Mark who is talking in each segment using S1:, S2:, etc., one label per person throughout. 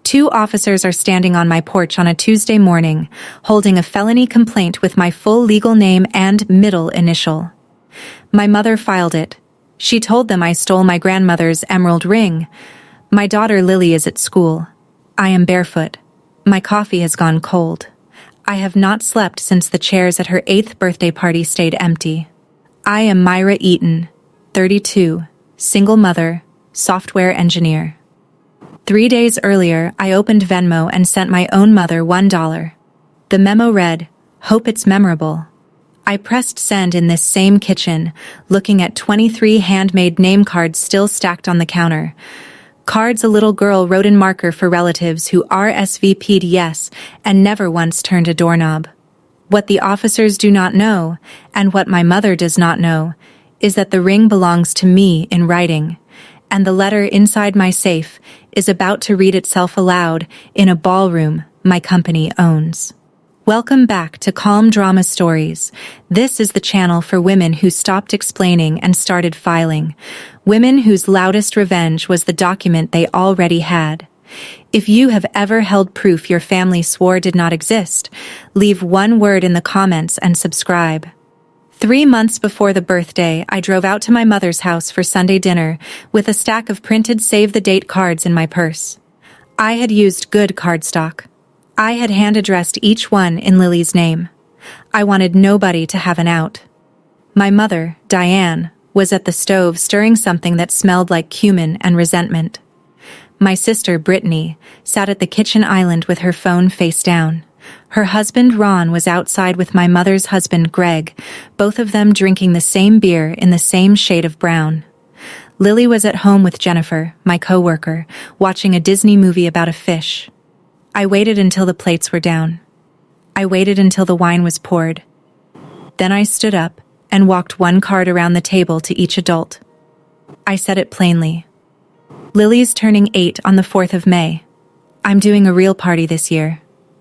S1: 2 officers are standing on my porch on a Tuesday morning, holding a felony complaint with my full legal name and middle initial. My mother filed it. She told them I stole my grandmother's emerald ring. My daughter Lily is at school. I am barefoot. My coffee has gone cold. I have not slept since the chairs at her 8th birthday party stayed empty. I am Myra Eaton, 32, single mother, software engineer. 3 days earlier, I opened Venmo and sent my own mother $1. The memo read, "Hope it's memorable." I pressed send in this same kitchen, looking at 23 handmade name cards still stacked on the counter. Cards a little girl wrote in marker for relatives who RSVP'd yes and never once turned a doorknob. What the officers do not know, and what my mother does not know, is that the ring belongs to me in writing, and the letter inside my safe is about to read itself aloud in a ballroom my company owns. Welcome back to Calm Drama Stories. This is the channel for women who stopped explaining and started filing. Women whose loudest revenge was the document they already had. If you have ever held proof your family swore did not exist, leave one word in the comments and subscribe. 3 months before the birthday, I drove out to my mother's house for Sunday dinner with a stack of printed save-the-date cards in my purse. I had used good cardstock. I had hand-addressed each one in Lily's name. I wanted nobody to have an out. My mother, Diane, was at the stove stirring something that smelled like cumin and resentment. My sister, Brittany, sat at the kitchen island with her phone face down. Her husband, Ron, was outside with my mother's husband, Greg, both of them drinking the same beer in the same shade of brown. Lily was at home with Jennifer, my coworker, watching a Disney movie about a fish. I waited until the plates were down. I waited until the wine was poured. Then I stood up and walked one card around the table to each adult. I said it plainly. Lily's turning 8 on the 4th of May. I'm doing a real party this year.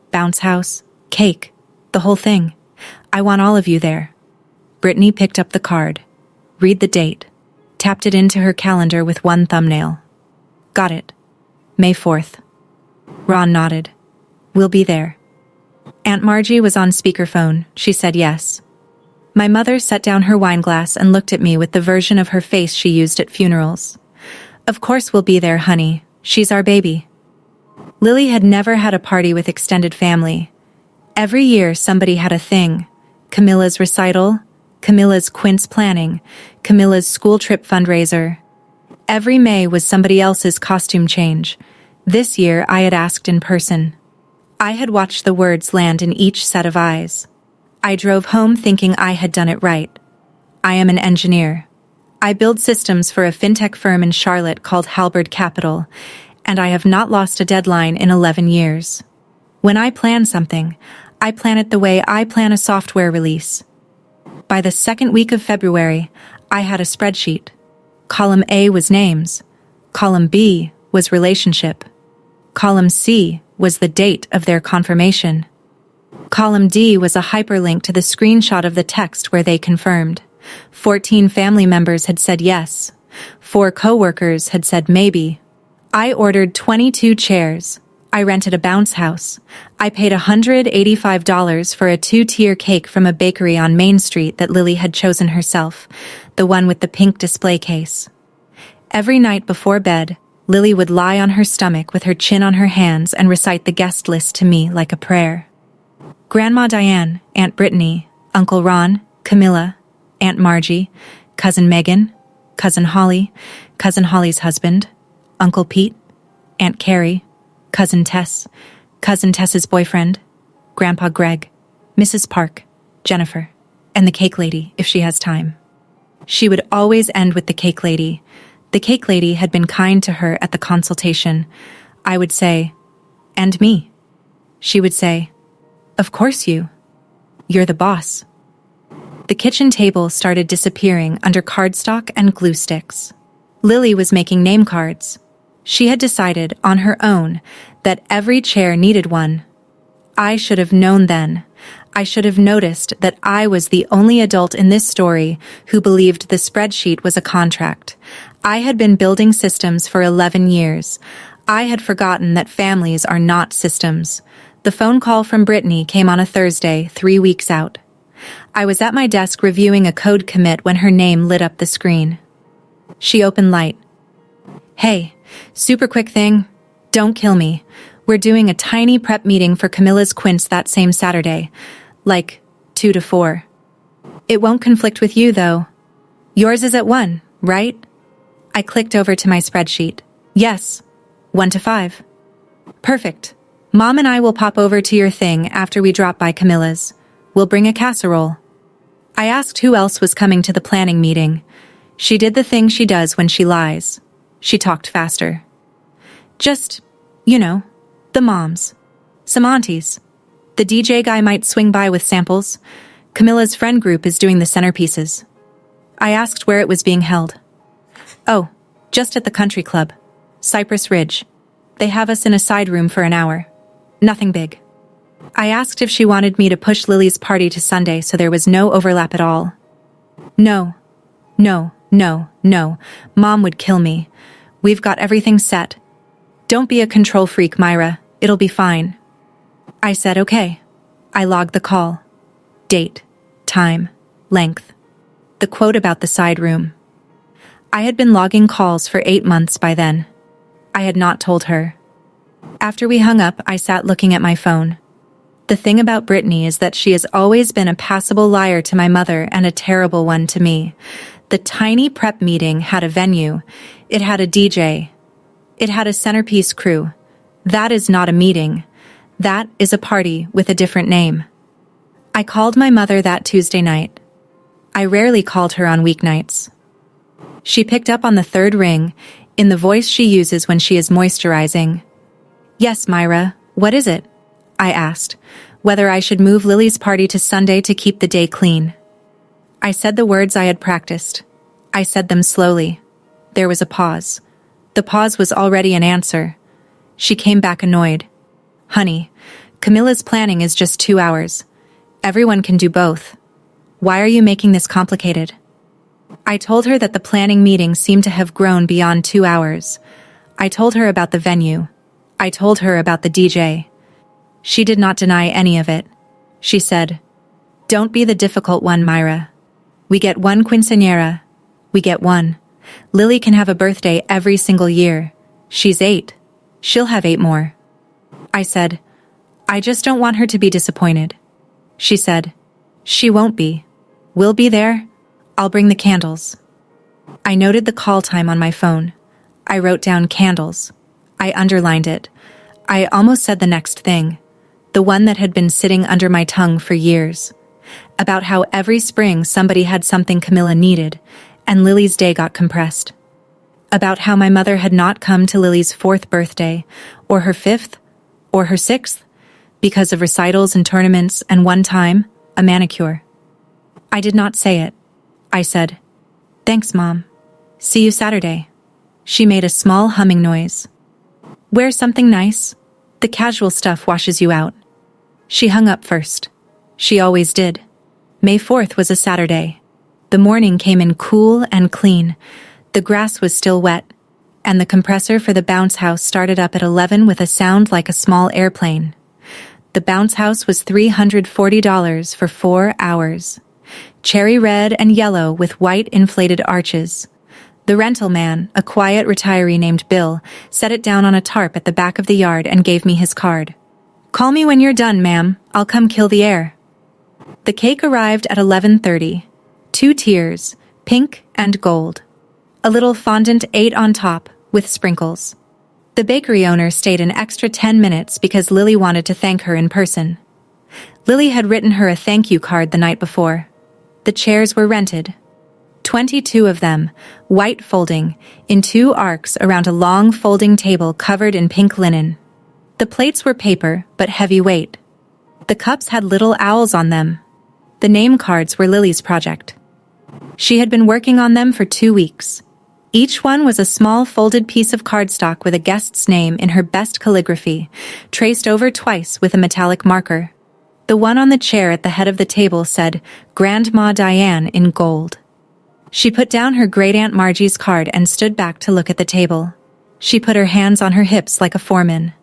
S1: Bounce house, cake, the whole thing. I want all of you there. Brittany picked up the card. Read the date. Tapped it into her calendar with one thumbnail. Got it. May 4th. Ron nodded. We'll be there. Aunt Margie was on speakerphone. She said yes. My mother set down her wine glass and looked at me with the version of her face she used at funerals. Of course we'll be there, honey. She's our baby. Lily had never had a party with extended family. Every year somebody had a thing. Camilla's recital, Camilla's quince planning, Camilla's school trip fundraiser. Every May was somebody else's costume change. This year I had asked in person. I had watched the words land in each set of eyes. I drove home thinking I had done it right. I am an engineer. I build systems for a fintech firm in Charlotte called Halberd Capital, and I have not lost a deadline in 11 years. When I plan something, I plan it the way I plan a software release. By the second week of February, I had a spreadsheet. Column A was names. Column B was relationship. Column C was the date of their confirmation. Column D was a hyperlink to the screenshot of the text where they confirmed. 14 family members had said yes. 4 coworkers had said maybe. I ordered 22 chairs. I rented a bounce house. I paid $185 for a 2-tier cake from a bakery on Main Street that Lily had chosen herself, the one with the pink display case. Every night before bed, Lily would lie on her stomach with her chin on her hands and recite the guest list to me like a prayer. Grandma Diane, Aunt Brittany, Uncle Ron, Camilla, Aunt Margie, Cousin Megan, Cousin Holly, Cousin Holly's husband, Uncle Pete, Aunt Carrie, Cousin Tess, Cousin Tess's boyfriend, Grandpa Greg, Mrs. Park, Jennifer, and the cake lady if she has time. She would always end with the cake lady. The cake lady had been kind to her at the consultation. I would say, and me. She would say, of course you. You're the boss. The kitchen table started disappearing under cardstock and glue sticks. Lily was making name cards. She had decided on her own that every chair needed one. I should have known then. I should have noticed that I was the only adult in this story who believed the spreadsheet was a contract. I had been building systems for 11 years. I had forgotten that families are not systems. The phone call from Brittany came on a Thursday, 3 weeks out. I was at my desk reviewing a code commit when her name lit up the screen. She opened light. Hey, super quick thing. Don't kill me. We're doing a tiny prep meeting for Camilla's quince that same Saturday. Like 2 to 4. It won't conflict with you, though. Yours is at 1, right? I clicked over to my spreadsheet. Yes, 1 to 5. Perfect. Mom and I will pop over to your thing after we drop by Camilla's. We'll bring a casserole. I asked who else was coming to the planning meeting. She did the thing she does when she lies. She talked faster. Just, the moms. Some aunties. The DJ guy might swing by with samples. Camilla's friend group is doing the centerpieces. I asked where it was being held. Oh, just at the country club. Cypress Ridge. They have us in a side room for an hour. Nothing big. I asked if she wanted me to push Lily's party to Sunday so there was no overlap at all. No. Mom would kill me. We've got everything set. Don't be a control freak, Myra. It'll be fine. I said okay. I logged the call. Date, time, length. The quote about the side room. I had been logging calls for 8 months by then. I had not told her. After we hung up, I sat looking at my phone. The thing about Brittany is that she has always been a passable liar to my mother and a terrible one to me. The tiny prep meeting had a venue. It had a DJ. It had a centerpiece crew. That is not a meeting. That is a party with a different name. I called my mother that Tuesday night. I rarely called her on weeknights. She picked up on the third ring, in the voice she uses when she is moisturizing. Yes, Myra, what is it? I asked, whether I should move Lily's party to Sunday to keep the day clean. I said the words I had practiced. I said them slowly. There was a pause. The pause was already an answer. She came back annoyed. Honey, Camilla's planning is just 2 hours. Everyone can do both. Why are you making this complicated? I told her that the planning meeting seemed to have grown beyond 2 hours. I told her about the venue. I told her about the DJ. She did not deny any of it. She said, "Don't be the difficult one, Myra. We get one quinceañera. We get one. Lily can have a birthday every single year. She's 8. She'll have 8 more." I said, "I just don't want her to be disappointed." She said, "She won't be. We'll be there. I'll bring the candles." I noted the call time on my phone. I wrote down candles. I underlined it. I almost said the next thing, the one that had been sitting under my tongue for years, about how every spring somebody had something Camilla needed, and Lily's day got compressed. About how my mother had not come to Lily's 4th birthday, or her 5th, or her 6th, because of recitals and tournaments and one time, a manicure. I did not say it. I said, "Thanks, Mom. See you Saturday." She made a small humming noise. "Wear something nice. The casual stuff washes you out." She hung up first. She always did. May 4th was a Saturday. The morning came in cool and clean. The grass was still wet, and the compressor for the bounce house started up at 11 with a sound like a small airplane. The bounce house was $340 for 4 hours. Cherry red and yellow with white inflated arches. The rental man, a quiet retiree named Bill, set it down on a tarp at the back of the yard and gave me his card. "Call me when you're done, ma'am. I'll come kill the air." The cake arrived at 11:30. 2 tiers, pink and gold. A little fondant ate on top, with sprinkles. The bakery owner stayed an extra 10 minutes because Lily wanted to thank her in person. Lily had written her a thank you card the night before. The chairs were rented. 22 of them, white folding, in 2 arcs around a long folding table covered in pink linen. The plates were paper, but heavyweight. The cups had little owls on them. The name cards were Lily's project. She had been working on them for 2 weeks. Each one was a small folded piece of cardstock with a guest's name in her best calligraphy, traced over twice with a metallic marker. The one on the chair at the head of the table said, "Grandma Diane" in gold. She put down her great-aunt Margie's card and stood back to look at the table. She put her hands on her hips like a foreman.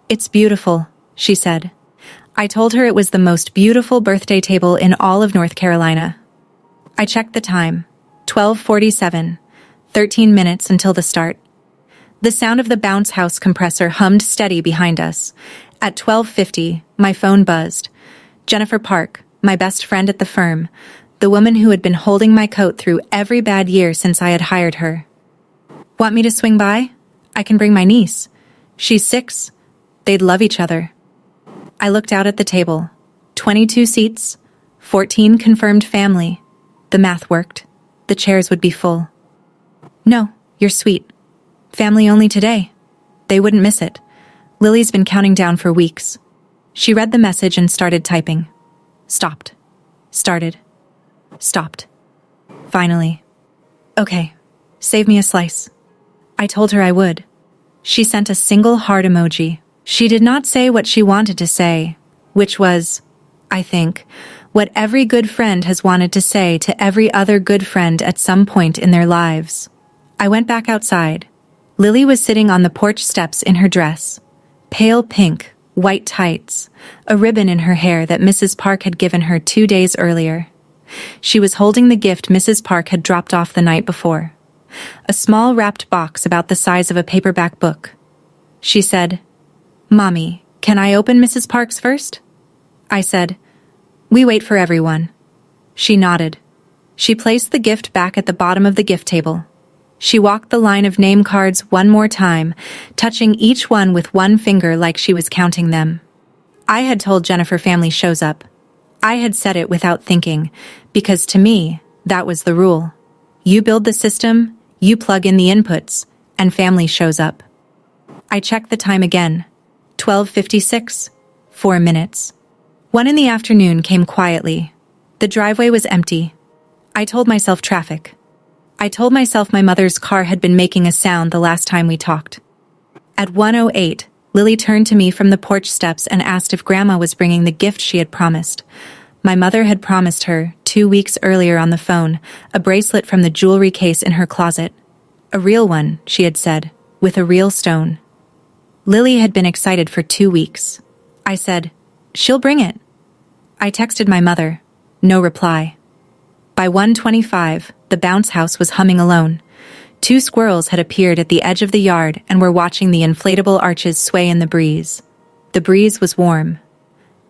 S1: "It's beautiful," she said. I told her it was the most beautiful birthday table in all of North Carolina. I checked the time. 12:47. 13 minutes until the start. The sound of the bounce house compressor hummed steady behind us. At 12:50, my phone buzzed. Jennifer Park, my best friend at the firm, the woman who had been holding my coat through every bad year since I had hired her. "Want me to swing by? I can bring my niece. She's 6. They'd love each other." I looked out at the table. 22 seats, 14 confirmed family. The math worked. The chairs would be full. "No, you're sweet. Family only today. They wouldn't miss it. Lily's been counting down for weeks." She read the message and started typing. Stopped. Started. Stopped. Finally. "Okay, save me a slice." I told her I would. She sent a single heart emoji. She did not say what she wanted to say, which was, I think, what every good friend has wanted to say to every other good friend at some point in their lives. I went back outside. Lily was sitting on the porch steps in her dress. Pale pink, white tights, a ribbon in her hair that Mrs. Park had given her 2 days earlier. She was holding the gift Mrs. Park had dropped off the night before. A small wrapped box about the size of a paperback book. She said, "Mommy, can I open Mrs. Park's first?" I said, "We wait for everyone." She nodded. She placed the gift back at the bottom of the gift table. She walked the line of name cards one more time, touching each one with one finger like she was counting them. I had told Jennifer family shows up. I had said it without thinking, because to me, that was the rule. You build the system, you plug in the inputs, and family shows up. I checked the time again. 12:56. 4 minutes. 1 in the afternoon came quietly. The driveway was empty. I told myself traffic. I told myself my mother's car had been making a sound the last time we talked. At 1:08, Lily turned to me from the porch steps and asked if Grandma was bringing the gift she had promised. My mother had promised her, 2 weeks earlier on the phone, a bracelet from the jewelry case in her closet. A real one, she had said, with a real stone. Lily had been excited for 2 weeks. I said, "She'll bring it." I texted my mother. No reply. By 1:25, the bounce house was humming alone. 2 squirrels had appeared at the edge of the yard and were watching the inflatable arches sway in the breeze. The breeze was warm.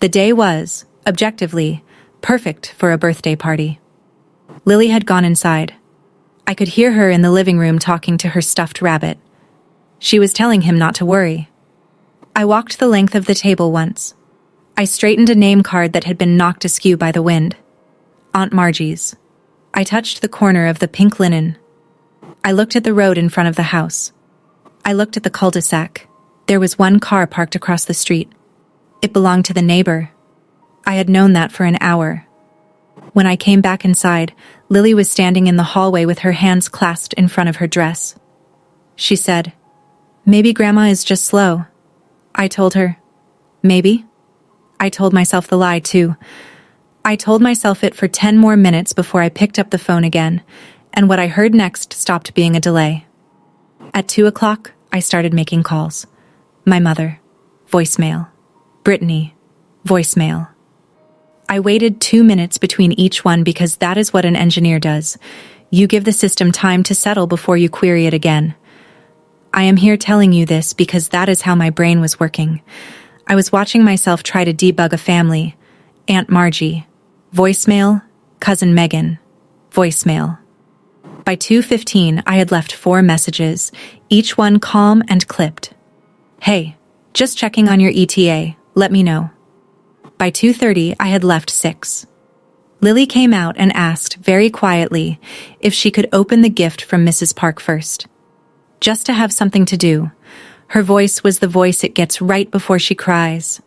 S1: The day was, objectively, perfect for a birthday party. Lily had gone inside. I could hear her in the living room talking to her stuffed rabbit. She was telling him not to worry. I walked the length of the table once. I straightened a name card that had been knocked askew by the wind. Aunt Margie's. I touched the corner of the pink linen. I looked at the road in front of the house. I looked at the cul-de-sac. There was one car parked across the street. It belonged to the neighbor. I had known that for an hour. When I came back inside, Lily was standing in the hallway with her hands clasped in front of her dress. She said, "Maybe Grandma is just slow." I told her, "Maybe?" I told myself the lie, too. I told myself it for 10 more minutes before I picked up the phone again, and what I heard next stopped being a delay. At 2 o'clock, I started making calls. My mother. Voicemail. Brittany. Voicemail. I waited 2 minutes between each one because that is what an engineer does. You give the system time to settle before you query it again. I am here telling you this because that is how my brain was working. I was watching myself try to debug a family. Aunt Margie. Voicemail. Cousin Megan. Voicemail. By 2:15, I had left 4 messages, each one calm and clipped. "Hey, just checking on your ETA. Let me know." By 2:30, I had left 6. Lily came out and asked, very quietly, if she could open the gift from Mrs. Park first. Just to have something to do. Her voice was the voice it gets right before she cries.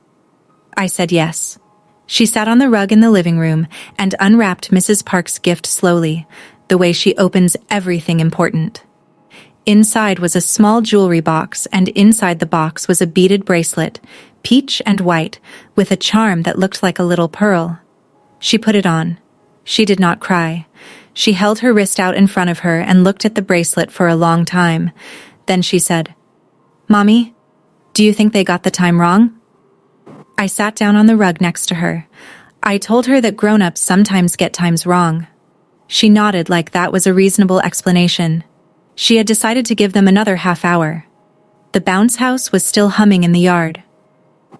S1: I said yes. She sat on the rug in the living room and unwrapped Mrs. Park's gift slowly, the way she opens everything important. Inside was a small jewelry box, and inside the box was a beaded bracelet, peach and white, with a charm that looked like a little pearl. She put it on. She did not cry. She held her wrist out in front of her and looked at the bracelet for a long time. Then she said, Mommy, do you think they got the time wrong? I sat down on the rug next to her. I told her that grown-ups sometimes get times wrong. She nodded like that was a reasonable explanation. She had decided to give them another half hour. The bounce house was still humming in the yard.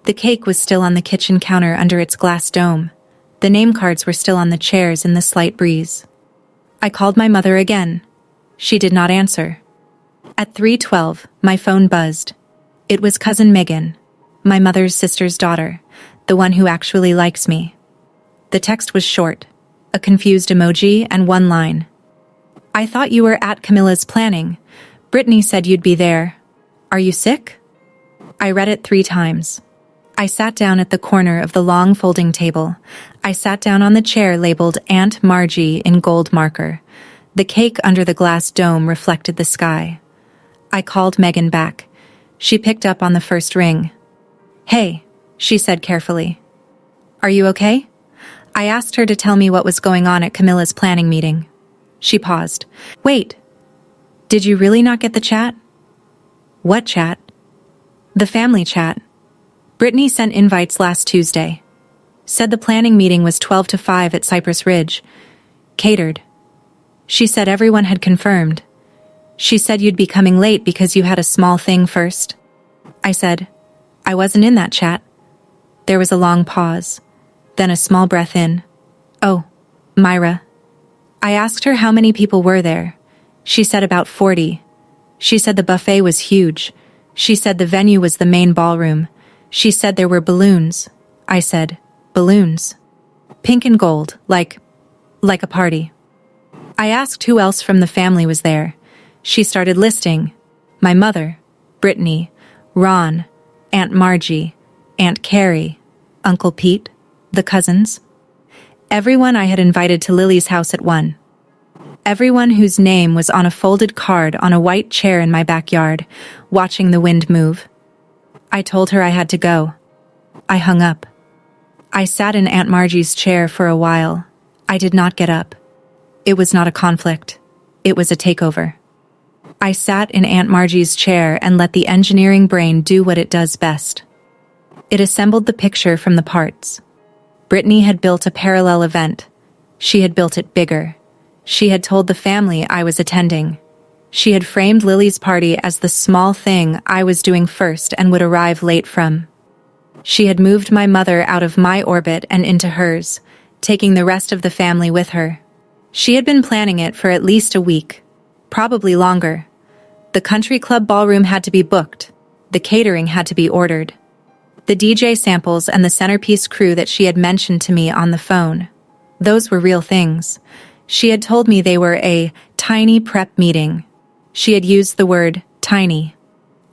S1: The cake was still on the kitchen counter under its glass dome. The name cards were still on the chairs in the slight breeze. I called my mother again. She did not answer. At 3:12, my phone buzzed. It was Cousin Megan, my mother's sister's daughter, the one who actually likes me. The text was short, a confused emoji and one line. I thought you were at Camilla's planning. Brittany said you'd be there. Are you sick? I read it 3 times. I sat down at the corner of the long folding table. I sat down on the chair labeled Aunt Margie in gold marker. The cake under the glass dome reflected the sky. I called Megan back. She picked up on the first ring. Hey, she said carefully. Are you okay? I asked her to tell me what was going on at Camilla's planning meeting. She paused. Wait, did you really not get the chat? What chat? The family chat. Brittany sent invites last Tuesday. Said the planning meeting was 12 to 5 at Cypress Ridge. Catered. She said everyone had confirmed. She said you'd be coming late because you had a small thing first. I said, I wasn't in that chat. There was a long pause, then a small breath in. Oh, Myra. I asked her how many people were there. She said about 40. She said the buffet was huge. She said the venue was the main ballroom. She said there were balloons. I said, balloons. Pink and gold, like a party. I asked who else from the family was there. She started listing. My mother, Brittany, Ron, Aunt Margie, Aunt Carrie, Uncle Pete, the cousins. Everyone I had invited to Lily's house at 1. Everyone whose name was on a folded card on a white chair in my backyard, watching the wind move. I told her I had to go. I hung up. I sat in Aunt Margie's chair for a while. I did not get up. It was not a conflict. It was a takeover. I sat in Aunt Margie's chair and let the engineering brain do what it does best. It assembled the picture from the parts. Brittany had built a parallel event. She had built it bigger. She had told the family I was attending. She had framed Lily's party as the small thing I was doing first and would arrive late from. She had moved my mother out of my orbit and into hers, taking the rest of the family with her. She had been planning it for at least a week, probably longer. The country club ballroom had to be booked. The catering had to be ordered. The DJ samples and the centerpiece crew that she had mentioned to me on the phone. Those were real things. She had told me they were a tiny prep meeting. She had used the word tiny.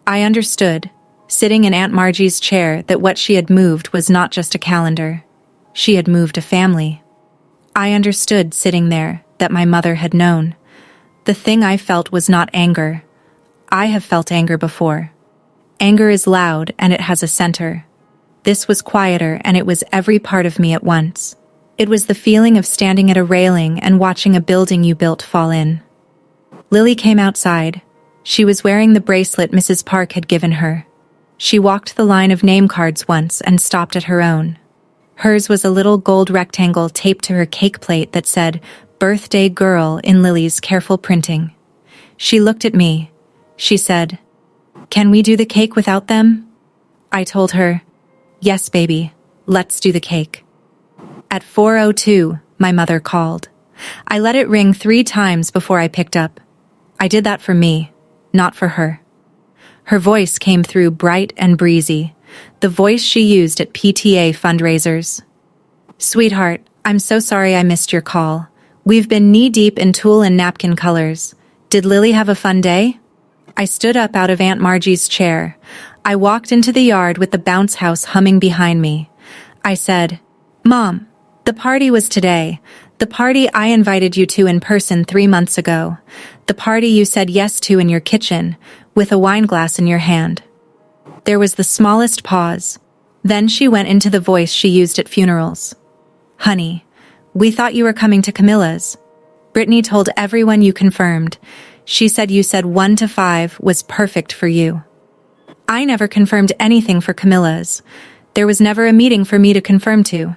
S1: I understood, sitting in Aunt Margie's chair, that what she had moved was not just a calendar. She had moved a family. I understood, sitting there, that my mother had known. The thing I felt was not anger. I have felt anger before. Anger is loud and it has a center. This was quieter and it was every part of me at once. It was the feeling of standing at a railing and watching a building you built fall in. Lily came outside. She was wearing the bracelet Mrs. Park had given her. She walked the line of name cards once and stopped at her own. Hers was a little gold rectangle taped to her cake plate that said, "Birthday Girl," in Lily's careful printing. She looked at me. She said, "Can we do the cake without them?" I told her, "Yes, baby, let's do the cake." At 4:02, my mother called. I let it ring 3 times before I picked up. I did that for me, not for her. Her voice came through bright and breezy, the voice she used at PTA fundraisers. "Sweetheart, I'm so sorry I missed your call. We've been knee-deep in tulle and napkin colors. Did Lily have a fun day?" I stood up out of Aunt Margie's chair. I walked into the yard with the bounce house humming behind me. I said, "Mom, the party was today. The party I invited you to in person 3 months ago. The party you said yes to in your kitchen, with a wine glass in your hand." There was the smallest pause. Then she went into the voice she used at funerals. "Honey, we thought you were coming to Camilla's. Brittany told everyone you confirmed. She said you said 1 to 5 was perfect for you." I never confirmed anything for Camilla's. There was never a meeting for me to confirm to.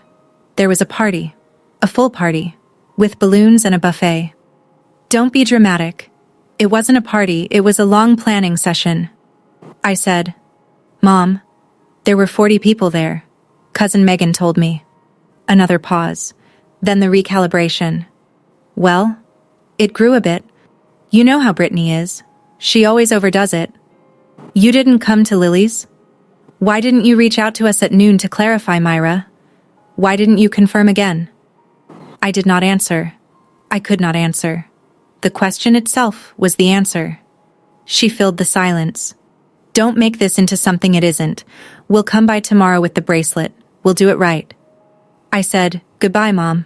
S1: There was a party. A full party. With balloons and a buffet. Don't be dramatic. It wasn't a party, it was a long planning session. I said, Mom, there were 40 people there. Cousin Megan told me. Another pause. Then the recalibration. Well, it grew a bit. You know how Brittany is. She always overdoes it. You didn't come to Lily's? Why didn't you reach out to us at noon to clarify, Myra? Why didn't you confirm again? I did not answer. I could not answer. The question itself was the answer. She filled the silence. Don't make this into something it isn't. We'll come by tomorrow with the bracelet. We'll do it right. I said, goodbye, Mom.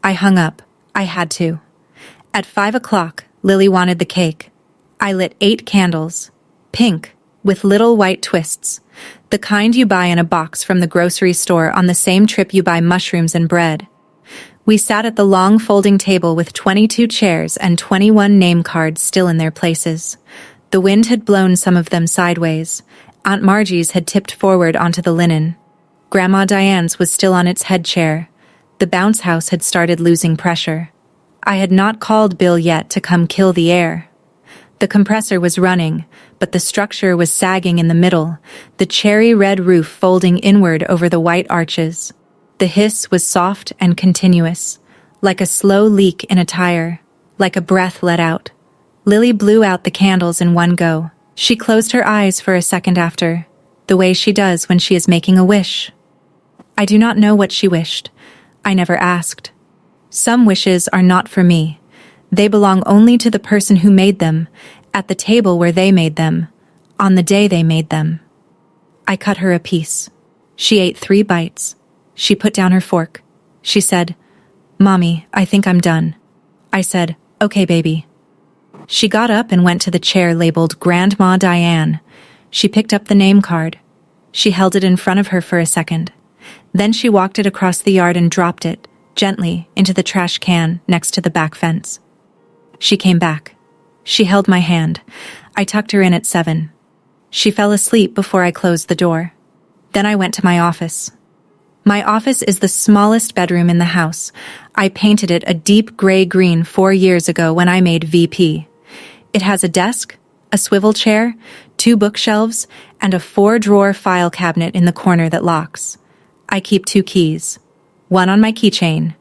S1: I hung up. I had to. At 5 o'clock, Lily wanted the cake. I lit 8 candles. Pink, with little white twists. The kind you buy in a box from the grocery store on the same trip you buy mushrooms and bread. We sat at the long folding table with 22 chairs and 21 name cards still in their places. The wind had blown some of them sideways. Aunt Margie's had tipped forward onto the linen. Grandma Diane's was still on its head chair. The bounce house had started losing pressure. I had not called Bill yet to come kill the air. The compressor was running, but the structure was sagging in the middle, the cherry red roof folding inward over the white arches. The hiss was soft and continuous, like a slow leak in a tire, like a breath let out. Lily blew out the candles in one go. She closed her eyes for a second after, the way she does when she is making a wish. I do not know what she wished. I never asked. Some wishes are not for me. They belong only to the person who made them, at the table where they made them, on the day they made them. I cut her a piece. She ate 3 bites. She put down her fork. She said, Mommy, I think I'm done. I said, okay, baby. She got up and went to the chair labeled Grandma Diane. She picked up the name card. She held it in front of her for a second. Then she walked it across the yard and dropped it, gently, into the trash can next to the back fence. She came back. She held my hand. I tucked her in at 7. She fell asleep before I closed the door. Then I went to my office. My office is the smallest bedroom in the house. I painted it a deep gray-green 4 years ago when I made VP. It has a desk, a swivel chair, 2 bookshelves, and a 4-drawer file cabinet in the corner that locks. I keep 2 keys. One on my keychain,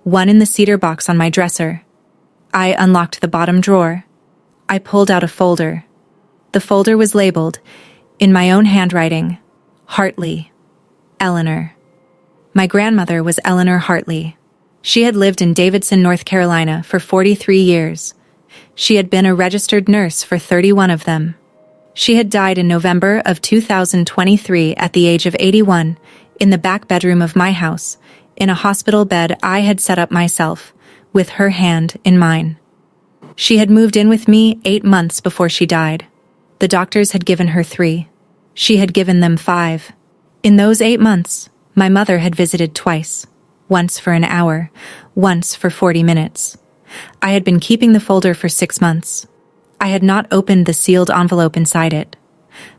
S1: one in the cedar box on my dresser. I unlocked the bottom drawer. I pulled out a folder. The folder was labeled, in my own handwriting, Hartley, Eleanor. My grandmother was Eleanor Hartley. She had lived in Davidson, North Carolina for 43 years. She had been a registered nurse for 31 of them. She had died in November of 2023 at the age of 81 in the back bedroom of my house, in a hospital bed I had set up myself, with her hand in mine. She had moved in with me 8 months before she died. The doctors had given her 3. She had given them 5. In those 8 months, my mother had visited twice, once for an hour, once for 40 minutes. I had been keeping the folder for 6 months. I had not opened the sealed envelope inside it.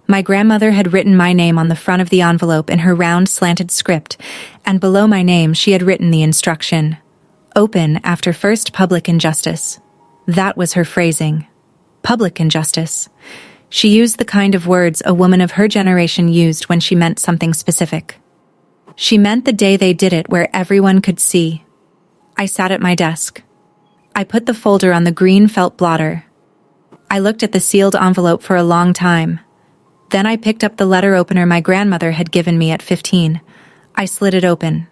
S1: My grandmother had written my name on the front of the envelope in her round slanted script, and below my name she had written the instruction, "Open after first public injustice." That was her phrasing. Public injustice. She used the kind of words a woman of her generation used when she meant something specific. She meant the day they did it where everyone could see. I sat at my desk. I put the folder on the green felt blotter. I looked at the sealed envelope for a long time. Then I picked up the letter opener my grandmother had given me at 15. I slid it open.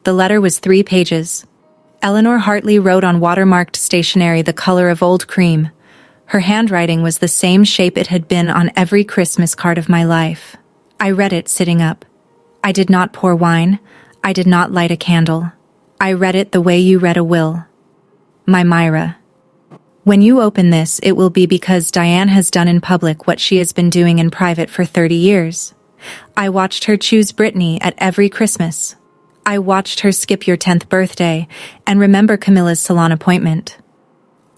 S1: The letter was 3 pages. Eleanor Hartley wrote on watermarked stationery the color of old cream. Her handwriting was the same shape it had been on every Christmas card of my life. I read it sitting up. I did not pour wine. I did not light a candle. I read it the way you read a will. My Myra. When you open this, it will be because Diane has done in public what she has been doing in private for 30 years. I watched her choose Brittany at every Christmas. I watched her skip your 10th birthday and remember Camilla's salon appointment.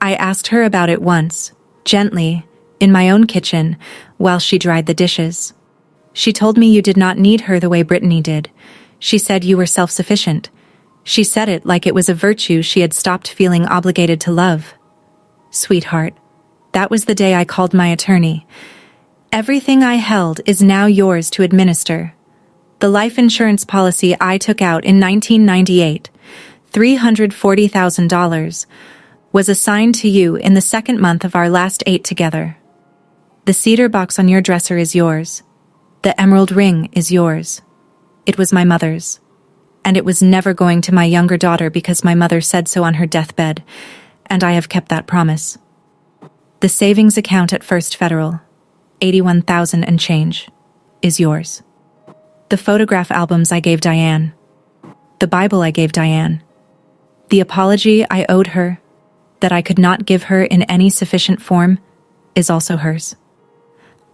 S1: I asked her about it once, gently, in my own kitchen, while she dried the dishes. She told me you did not need her the way Brittany did. She said you were self-sufficient. She said it like it was a virtue she had stopped feeling obligated to love. Sweetheart, that was the day I called my attorney. Everything I held is now yours to administer. The life insurance policy I took out in 1998, $340,000, was assigned to you in the second month of our last 8 together. The cedar box on your dresser is yours. The emerald ring is yours. It was my mother's. And it was never going to my younger daughter because my mother said so on her deathbed, and I have kept that promise. The savings account at First Federal, $81,000 and change, is yours. The photograph albums I gave Diane. The Bible I gave Diane. The apology I owed her, that I could not give her in any sufficient form, is also hers.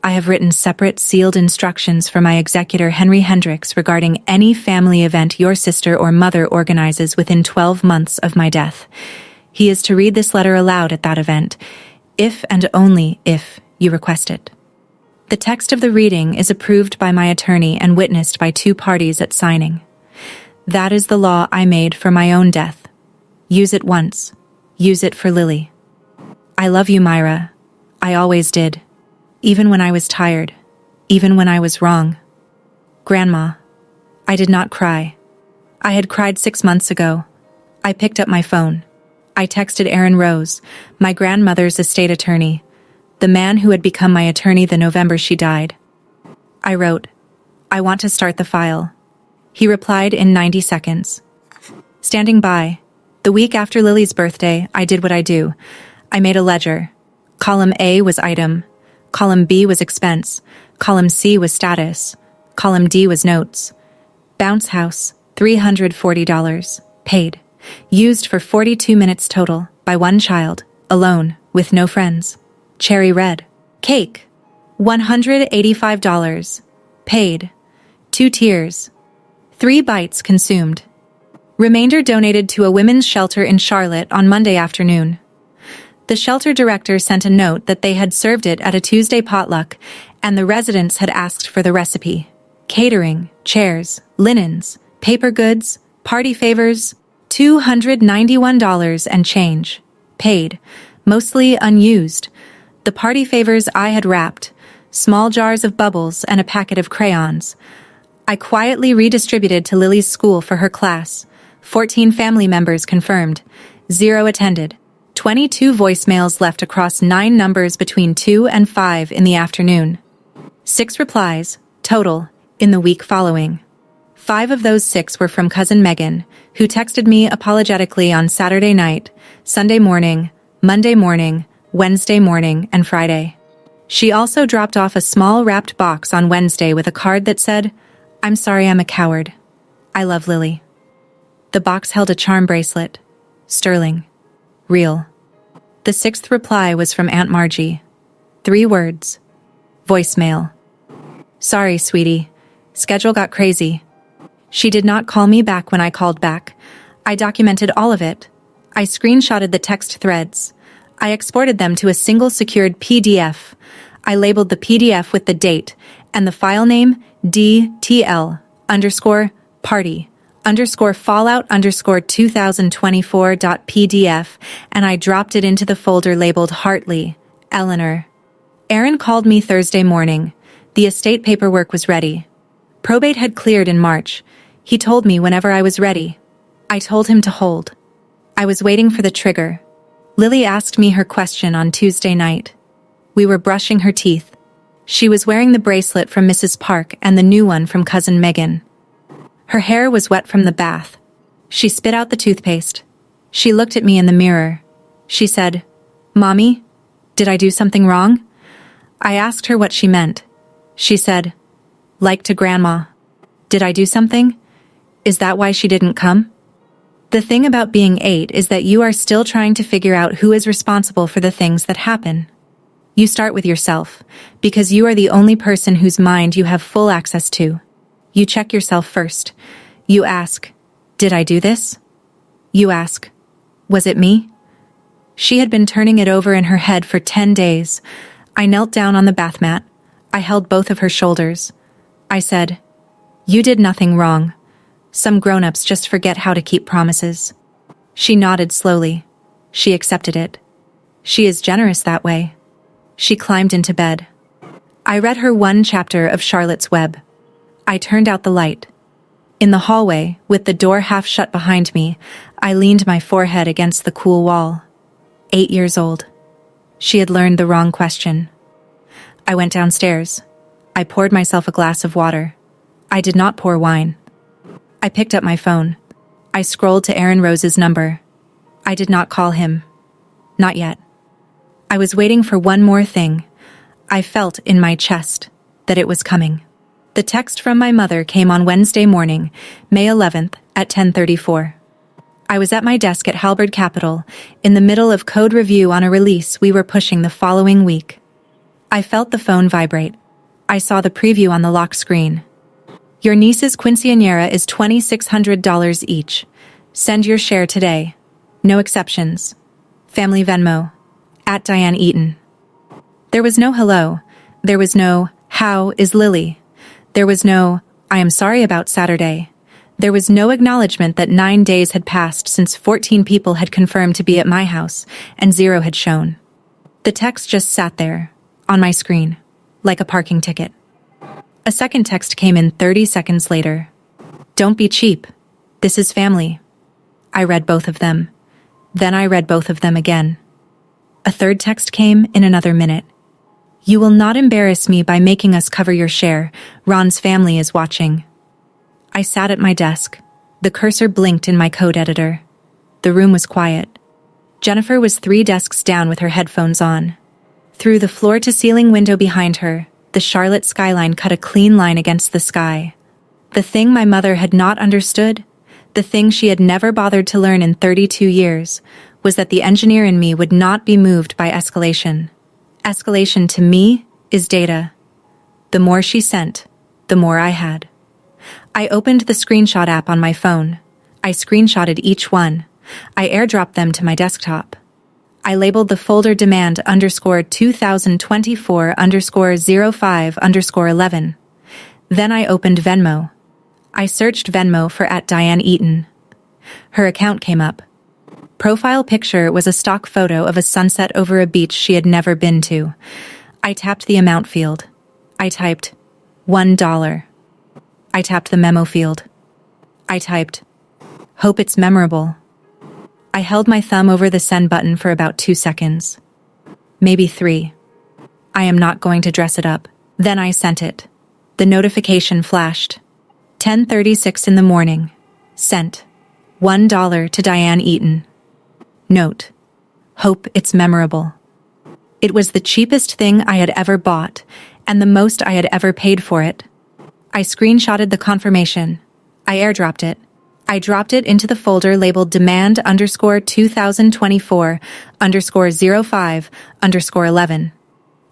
S1: I have written separate sealed instructions for my executor Henry Hendricks regarding any family event your sister or mother organizes within 12 months of my death. He is to read this letter aloud at that event, if and only if you request it. The text of the reading is approved by my attorney and witnessed by 2 parties at signing. That is the law I made for my own death. Use it once. Use it for Lily. I love you, Myra. I always did. Even when I was tired. Even when I was wrong. Grandma. I did not cry. I had cried 6 months ago. I picked up my phone. I texted Aaron Rose, my grandmother's estate attorney, the man who had become my attorney the November she died. I wrote, I want to start the file. He replied in 90 seconds. Standing by, the week after Lily's birthday, I did what I do. I made a ledger. Column A was item. Column B was expense. Column C was status. Column D was notes. Bounce house, $340. Paid. Used for 42 minutes total, by one child, alone, with no friends. Cherry red. Cake, $185. Paid. 2 tiers. 3 bites consumed. Remainder donated to a women's shelter in Charlotte on Monday afternoon. The shelter director sent a note that they had served it at a Tuesday potluck, and the residents had asked for the recipe. Catering, chairs, linens, paper goods, party favors, $291 and change. Paid, mostly unused. The party favors I had wrapped, small jars of bubbles and a packet of crayons. I quietly redistributed to Lily's school for her class. 14 family members confirmed. 0 attended. 22 voicemails left across 9 numbers between 2 and 5 in the afternoon. 6 replies, total, in the week following. 5 of those 6 were from cousin Megan, who texted me apologetically on Saturday night, Sunday morning, Monday morning, Wednesday morning, and Friday. She also dropped off a small wrapped box on Wednesday with a card that said, I'm sorry I'm a coward. I love Lily. The box held a charm bracelet. Sterling. Real. The 6th reply was from Aunt Margie. 3 words. Voicemail. Sorry, sweetie. Schedule got crazy. She did not call me back when I called back. I documented all of it. I screenshotted the text threads. I exported them to a single secured PDF. I labeled the PDF with the date and the file name DTL_party_fallout_2024.pdf, and I dropped it into the folder labeled Hartley, Eleanor. Aaron called me Thursday morning. The estate paperwork was ready. Probate had cleared in March. He told me whenever I was ready. I told him to hold. I was waiting for the trigger. Lily asked me her question on Tuesday night. We were brushing her teeth. She was wearing the bracelet from Mrs. Park and the new one from cousin Megan. Her hair was wet from the bath. She spit out the toothpaste. She looked at me in the mirror. She said, Mommy, did I do something wrong? I asked her what she meant. She said, like to Grandma. Did I do something? Is that why she didn't come? The thing about being 8 is that you are still trying to figure out who is responsible for the things that happen. You start with yourself, because you are the only person whose mind you have full access to. You check yourself first. You ask, did I do this? You ask, was it me? She had been turning it over in her head for 10 days. I knelt down on the bath mat. I held both of her shoulders. I said, "You did nothing wrong. Some grown-ups just forget how to keep promises." She nodded slowly. She accepted it. She is generous that way. She climbed into bed. I read her one chapter of Charlotte's Web. I turned out the light. In the hallway, with the door half shut behind me, I leaned my forehead against the cool wall. 8 years old. She had learned the wrong question. I went downstairs. I poured myself a glass of water. I did not pour wine. I picked up my phone. I scrolled to Aaron Rose's number. I did not call him. Not yet. I was waiting for one more thing. I felt in my chest that it was coming. The text from my mother came on Wednesday morning, May 11th at 10:34. I was at my desk at Halberd Capital, in the middle of code review on a release we were pushing the following week. I felt the phone vibrate. I saw the preview on the lock screen. Your niece's quinceañera is $2,600 each. Send your share today. No exceptions. Family Venmo. @Diane Eaton. There was no hello. There was no, "How is Lily?" There was no, "I am sorry about Saturday." There was no acknowledgement that 9 days had passed since 14 people had confirmed to be at my house, and 0 had shown. The text just sat there, on my screen, like a parking ticket. A second text came in 30 seconds later. "Don't be cheap. This is family." I read both of them. Then I read both of them again. A third text came in another minute. "You will not embarrass me by making us cover your share. Ron's family is watching." I sat at my desk. The cursor blinked in my code editor. The room was quiet. Jennifer was 3 desks down with her headphones on. Through the floor-to-ceiling window behind her, the Charlotte skyline cut a clean line against the sky. The thing my mother had not understood, the thing she had never bothered to learn in 32 years, was that the engineer in me would not be moved by escalation. Escalation to me is data. The more she sent, the more I had. I opened the screenshot app on my phone. I screenshotted each one. I airdropped them to my desktop. I labeled the folder demand _2024_05_11. Then I opened Venmo. I searched Venmo for @Diane Eaton. Her account came up. Profile picture was a stock photo of a sunset over a beach she had never been to. I tapped the amount field. I typed $1. I tapped the memo field. I typed, "Hope it's memorable." I held my thumb over the send button for about 2 seconds. Maybe 3. I am not going to dress it up. Then I sent it. The notification flashed. 10:36 in the morning. Sent. $1 to Diane Eaton. Note. Hope it's memorable. It was the cheapest thing I had ever bought, and the most I had ever paid for it. I screenshotted the confirmation. I airdropped it. I dropped it into the folder labeled demand _2024_05_11.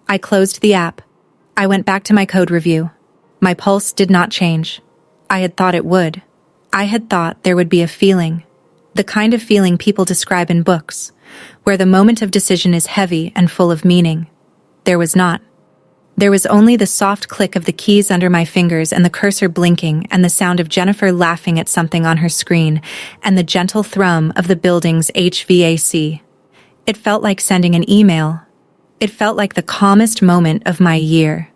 S1: I closed the app. I went back to my code review. My pulse did not change. I had thought it would. I had thought there would be a feeling. The kind of feeling people describe in books, where the moment of decision is heavy and full of meaning. There was not. There was only the soft click of the keys under my fingers and the cursor blinking and the sound of Jennifer laughing at something on her screen and the gentle thrum of the building's HVAC. It felt like sending an email. It felt like the calmest moment of my year.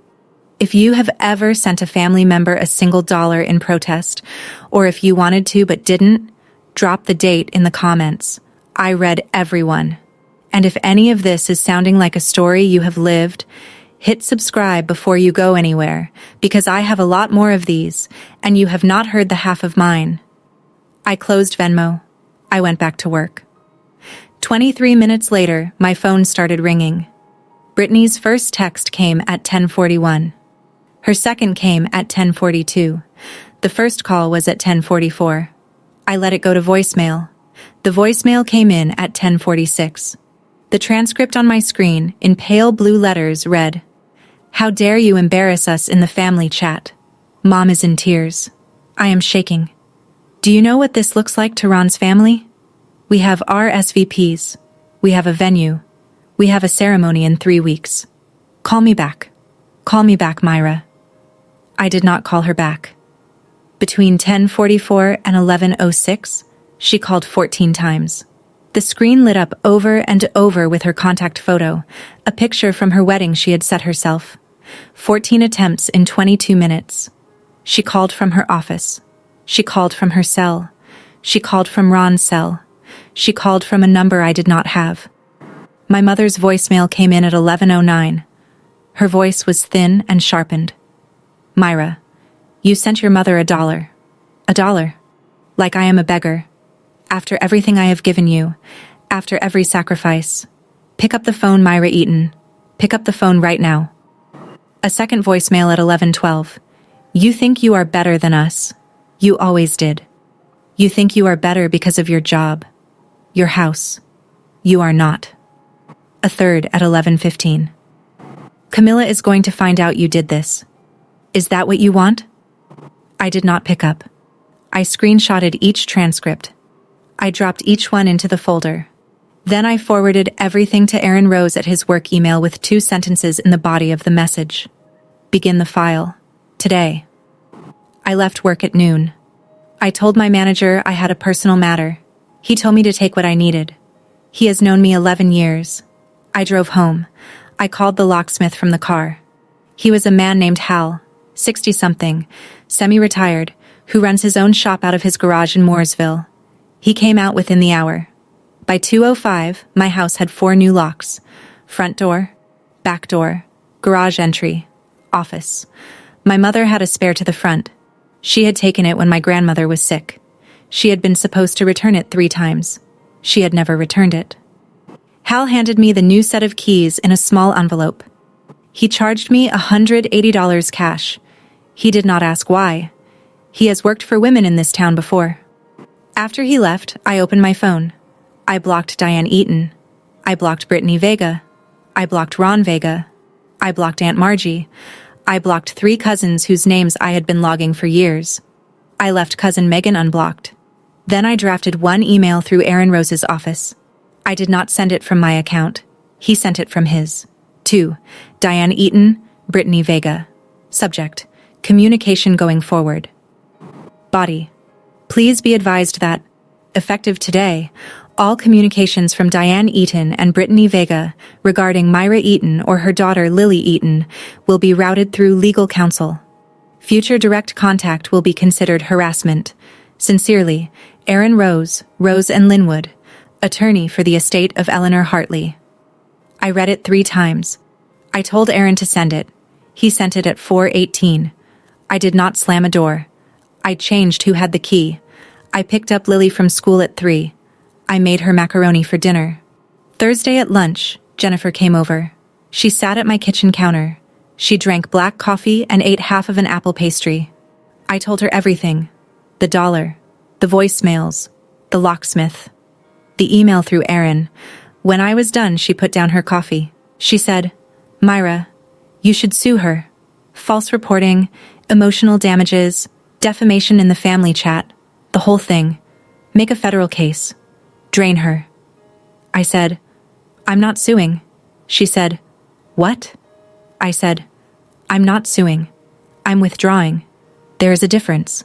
S1: If you have ever sent a family member a single dollar in protest, or if you wanted to but didn't, drop the date in the comments. I read everyone. And if any of this is sounding like a story you have lived, hit subscribe before you go anywhere, because I have a lot more of these, and you have not heard the half of mine. I closed Venmo. I went back to work. 23 minutes later, my phone started ringing. Brittany's first text came at 10:41. Her second came at 10:42. The first call was at 10:44. I let it go to voicemail. The voicemail came in at 10:46. The transcript on my screen, in pale blue letters, read, "How dare you embarrass us in the family chat? Mom is in tears. I am shaking. Do you know what this looks like to Ron's family? We have RSVPs. We have a venue. We have a ceremony in 3 weeks. Call me back. Call me back, Myra. I did not call her back. Between 10:44 and 11:06, she called 14 times. The screen lit up over and over with her contact photo, a picture from her wedding she had set herself. 14 attempts in 22 minutes. She called from her office. She called from her cell. She called from Ron's cell. She called from a number I did not have. My mother's voicemail came in at 11:09. Her voice was thin and sharpened. Myra, you sent your mother $1. $1. Like I am a beggar. After everything I have given you, after every sacrifice. Pick up the phone, Myra Eaton. Pick up the phone right now. A second voicemail at 11:12. You think you are better than us. You always did. You think you are better because of your job, your house. You are not. A third at 11:15. Camilla is going to find out you did this. Is that what you want? I did not pick up. I screenshotted each transcript. I dropped each one into the folder. Then I forwarded everything to Aaron Rose at his work email with 2 sentences in the body of the message. Begin the file. Today. I left work at noon. I told my manager I had a personal matter. He told me to take what I needed. He has known me 11 years. I drove home. I called the locksmith from the car. He was a man named Hal, 60-something, semi-retired, who runs his own shop out of his garage in Mooresville. He came out within the hour. By 2:05, my house had 4 new locks. Front door, back door, garage entry, office. My mother had a spare to the front. She had taken it when my grandmother was sick. She had been supposed to return it 3 times. She had never returned it. Hal handed me the new set of keys in a small envelope. He charged me $180 cash. He did not ask why. He has worked for women in this town before. After he left, I opened my phone. I blocked Diane Eaton. I blocked Brittany Vega. I blocked Ron Vega. I blocked Aunt Margie. I blocked 3 cousins whose names I had been logging for years. I left cousin Megan unblocked. Then I drafted 1 email through Aaron Rose's office. I did not send it from my account. He sent it from his. To Diane Eaton, Brittany Vega. Subject: communication going forward. Body: please be advised that, effective today, all communications from Diane Eaton and Brittany Vega regarding Myra Eaton or her daughter Lily Eaton will be routed through legal counsel. Future direct contact will be considered harassment. Sincerely, Aaron Rose, Rose and Linwood, attorney for the estate of Eleanor Hartley. I read it 3 times. I told Aaron to send it. He sent it at 4:18. I did not slam a door. I changed who had the key. I picked up Lily from school at 3. I made her macaroni for dinner. Thursday at lunch, Jennifer came over. She sat at my kitchen counter. She drank black coffee and ate half of an apple pastry. I told her everything. The dollar, the voicemails, the locksmith, the email through Aaron. When I was done, she put down her coffee. She said, Myra, you should sue her. False reporting, emotional damages, defamation in the family chat, the whole thing. Make a federal case. Drain her. I said, I'm not suing. She said, what? I said, I'm not suing. I'm withdrawing. There is a difference.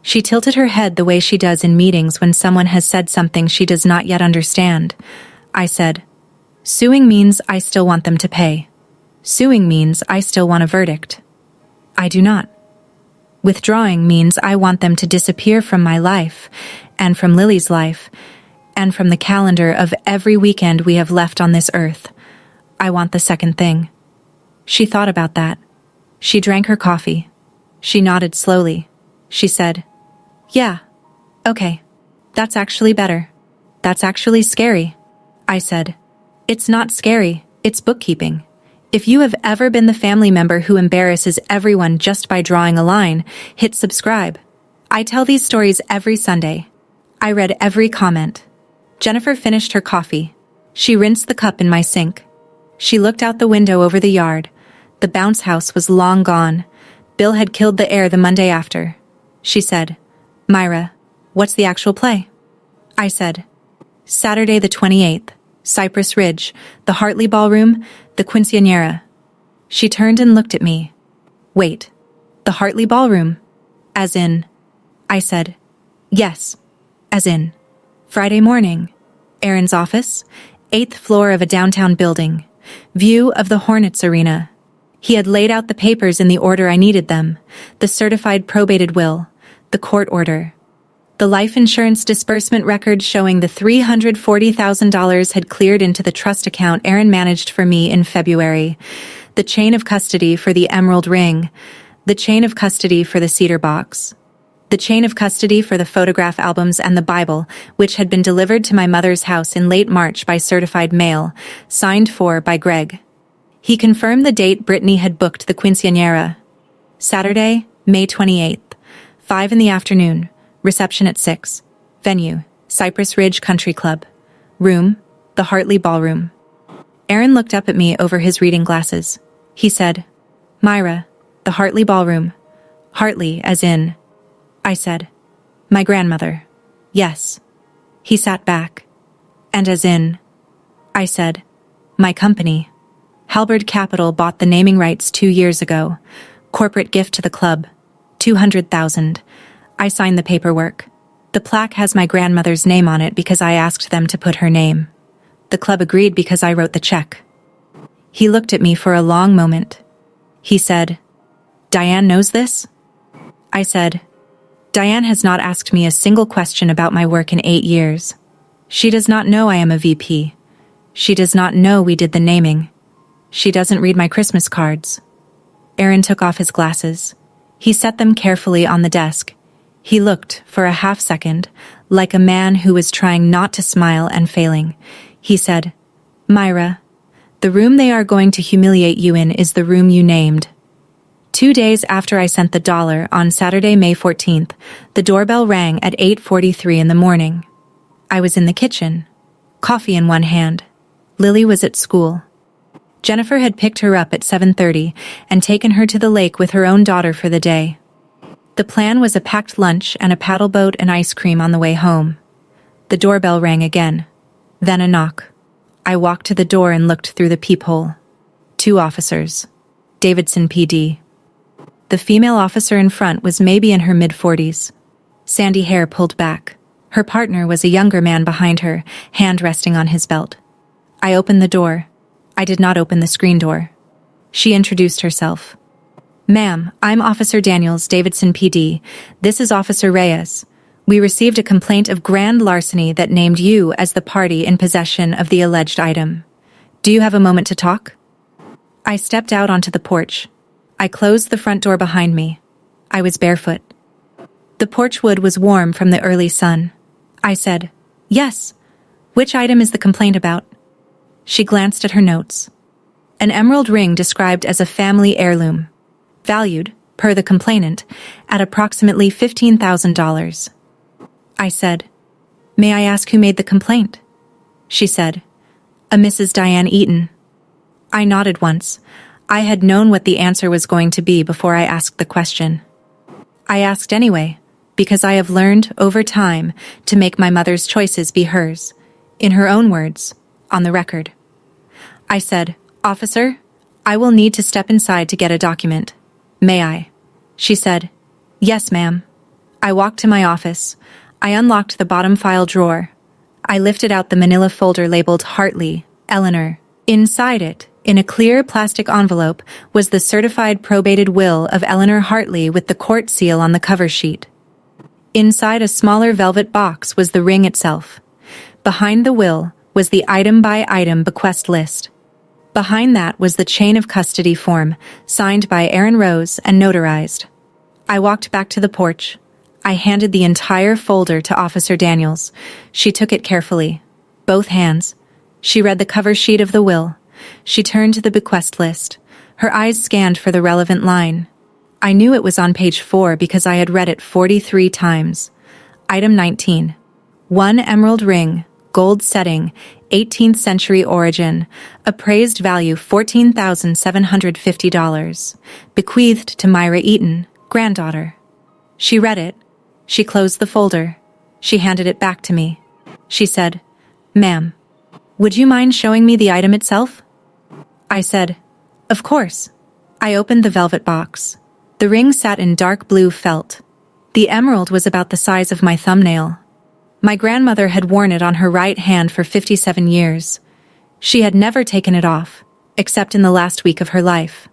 S1: She tilted her head the way she does in meetings when someone has said something she does not yet understand. I said, suing means I still want them to pay. Suing means I still want a verdict. I do not. Withdrawing means I want them to disappear from my life, and from Lily's life, and from the calendar of every weekend we have left on this earth. I want the second thing. She thought about that. She drank her coffee. She nodded slowly. She said, yeah, okay. That's actually better. That's actually scary. I said, it's not scary, it's bookkeeping. If you have ever been the family member who embarrasses everyone just by drawing a line, hit subscribe. I tell these stories every Sunday. I read every comment. Jennifer finished her coffee. She rinsed the cup in my sink. She looked out the window over the yard. The bounce house was long gone. Bill had killed the heir the Monday after. She said, Myra, what's the actual play? I said, Saturday the 28th, Cypress Ridge, the Hartley Ballroom, the Quinceañera. She turned and looked at me. Wait, the Hartley Ballroom? As in, I said, yes, as in, Friday morning. Aaron's office, 8th floor of a downtown building, view of the Hornets arena. He had laid out the papers in the order I needed them, the certified probated will, the court order. The life insurance disbursement record showing the $340,000 had cleared into the trust account Aaron managed for me in February, the chain of custody for the emerald ring, the chain of custody for the cedar box, the chain of custody for the photograph albums and the Bible, which had been delivered to my mother's house in late March by certified mail, signed for by Greg. He confirmed the date Brittany had booked the quinceañera. Saturday, May 28th, 5 in the afternoon, reception at 6. Venue, Cypress Ridge Country Club. Room, the Hartley Ballroom. Aaron looked up at me over his reading glasses. He said, Myra, the Hartley Ballroom. Hartley, as in, I said, my grandmother. Yes. He sat back. And as in, I said, my company. Halberd Capital bought the naming rights 2 years ago. Corporate gift to the club. $200,000. I signed the paperwork. The plaque has my grandmother's name on it because I asked them to put her name. The club agreed because I wrote the check. He looked at me for a long moment. He said, Diane knows this? I said, Diane has not asked me a single question about my work in 8 years. She does not know I am a VP. She does not know we did the naming. She doesn't read my Christmas cards. Aaron took off his glasses. He set them carefully on the desk. He looked, for a half second, like a man who was trying not to smile and failing. He said, Myra, the room they are going to humiliate you in is the room you named. 2 days after I sent the dollar, on Saturday, May 14th, the doorbell rang at 8:43 in the morning. I was in the kitchen, coffee in one hand. Lily was at school. Jennifer had picked her up at 7:30 and taken her to the lake with her own daughter for the day. The plan was a packed lunch and a paddle boat and ice cream on the way home. The doorbell rang again. Then a knock. I walked to the door and looked through the peephole. 2 officers. Davidson PD. The female officer in front was maybe in her mid-40s. Sandy hair pulled back. Her partner was a younger man behind her, hand resting on his belt. I opened the door. I did not open the screen door. She introduced herself. Ma'am, I'm Officer Daniels, Davidson PD. This is Officer Reyes. We received a complaint of grand larceny that named you as the party in possession of the alleged item. Do you have a moment to talk? I stepped out onto the porch. I closed the front door behind me. I was barefoot. The porch wood was warm from the early sun. I said, Yes. Which item is the complaint about? She glanced at her notes. An emerald ring described as a family heirloom. Valued, per the complainant, at approximately $15,000. I said, May I ask who made the complaint? She said, A Mrs. Diane Eaton. I nodded once. I had known what the answer was going to be before I asked the question. I asked anyway, because I have learned, over time, to make my mother's choices be hers, in her own words, on the record. I said, Officer, I will need to step inside to get a document. May I? She said, Yes, ma'am. I walked to my office. I unlocked the bottom file drawer. I lifted out the manila folder labeled Hartley, Eleanor. Inside it, in a clear plastic envelope, was the certified probated will of Eleanor Hartley with the court seal on the cover sheet. Inside a smaller velvet box was the ring itself. Behind the will was the item-by-item bequest list. Behind that was the chain of custody form, signed by Aaron Rose and notarized. I walked back to the porch. I handed the entire folder to Officer Daniels. She took it carefully, both hands. She read the cover sheet of the will. She turned to the bequest list. Her eyes scanned for the relevant line. I knew it was on page 4 because I had read it 43 times. Item 19. 1 emerald ring, gold setting, 18th century origin, appraised value $14,750, bequeathed to Myra Eaton, granddaughter. She read it. She closed the folder. She handed it back to me. She said, Ma'am, would you mind showing me the item itself? I said, Of course. I opened the velvet box. The ring sat in dark blue felt. The emerald was about the size of my thumbnail. My grandmother had worn it on her right hand for 57 years. She had never taken it off, except in the last week of her life.